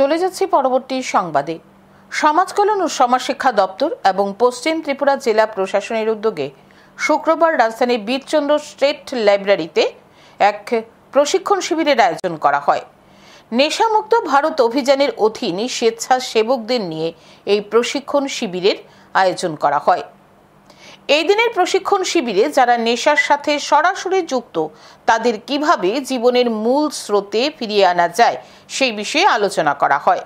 চলে যাচ্ছি পরবর্তী সংবাদে। সমাজ কল্যাণ ও সমাজ শিক্ষা দপ্তর এবং পশ্চিম ত্রিপুরা জেলা প্রশাসনের উদ্যোগে শুক্রবার রাজধানীর বীরচন্দ্র স্টেট লাইব্রেরিতে এক প্রশিক্ষণ শিবিরের আয়োজন করা হয়। নেশামুক্ত ভারত অভিযানের অধীনে স্বেচ্ছাসেবকদের নিয়ে এই প্রশিক্ষণ শিবিরের আয়োজন করা হয়। এই দিনের প্রশিক্ষণ শিবিরে যারা নেশার সাথে সরাসরি যুক্ত তাদের কিভাবে জীবনের মূল স্রোতে ফিরিয়ে আনা যায় সেই বিষয়ে আলোচনা করা হয়।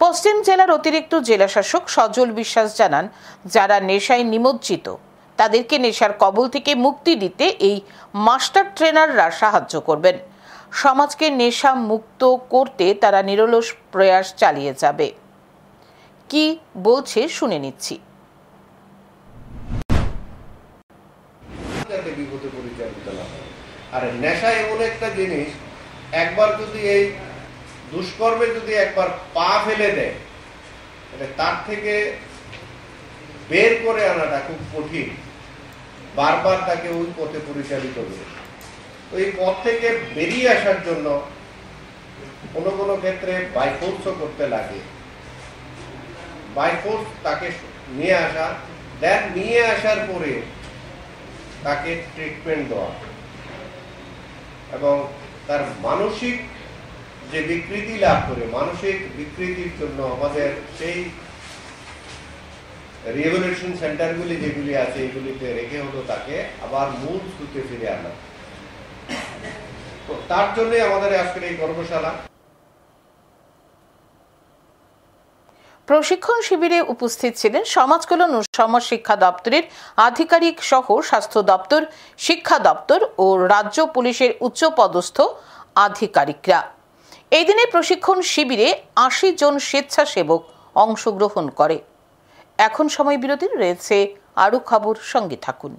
পশ্চিম জেলার অতিরিক্ত জেলাশাসক সজল বিশ্বাস জানান, যারা নেশায় নিমজ্জিত তাদেরকে নেশার কবল থেকে মুক্তি দিতে এই মাস্টার ট্রেনাররা সাহায্য করবেন। সমাজকে নেশা মুক্ত করতে তারা নিরলস প্রয়াস চালিয়ে যাবে। কি বলছে শুনে নিচ্ছি। আর নেশা এমন একটা জিনিস, একবার যদি এই দুষ্কর্মে যদি একবার পা ফেলে দেয়, তার থেকে বের করে আনাটা খুব কঠিন। বারবার তাকে ওই পথে পরিচালিত করে। তো এই পথ থেকে বেরিয়ে আসার জন্য কোনো কোনো ক্ষেত্রে বাই ফোর্সও করতে লাগে। বাই ফোর্স তাকে নিয়ে আসা, দেন নিয়ে আসার পরে তাকে ট্রিটমেন্ট দেওয়া এবং তার মানসিক যে বিকৃতি লাভ করে, মানসিক বিকৃতির জন্য আমাদের সেই রিহ্যাবিলিটেশন সেন্টারগুলি যেগুলি আছে এগুলিতে রেখে হলো তাকে আবার মূল স্রোতে ফিরে আনা। তো তার জন্য আমাদের আজকের এই কর্মশালা। প্রশিক্ষণ শিবিরে উপস্থিত ছিলেন সমাজ কল্যাণ ও সমাজ শিক্ষা দপ্তরের আধিকারিক সহ স্বাস্থ্য দপ্তর, শিক্ষা দপ্তর ও রাজ্য পুলিশের উচ্চপদস্থ আধিকারিকরা। এই দিনে প্রশিক্ষণ শিবিরে ৮০ জন স্বেচ্ছাসেবক অংশগ্রহণ করে। এখন সময় বিরতির রয়েছে আরও খবর, সঙ্গে থাকুন।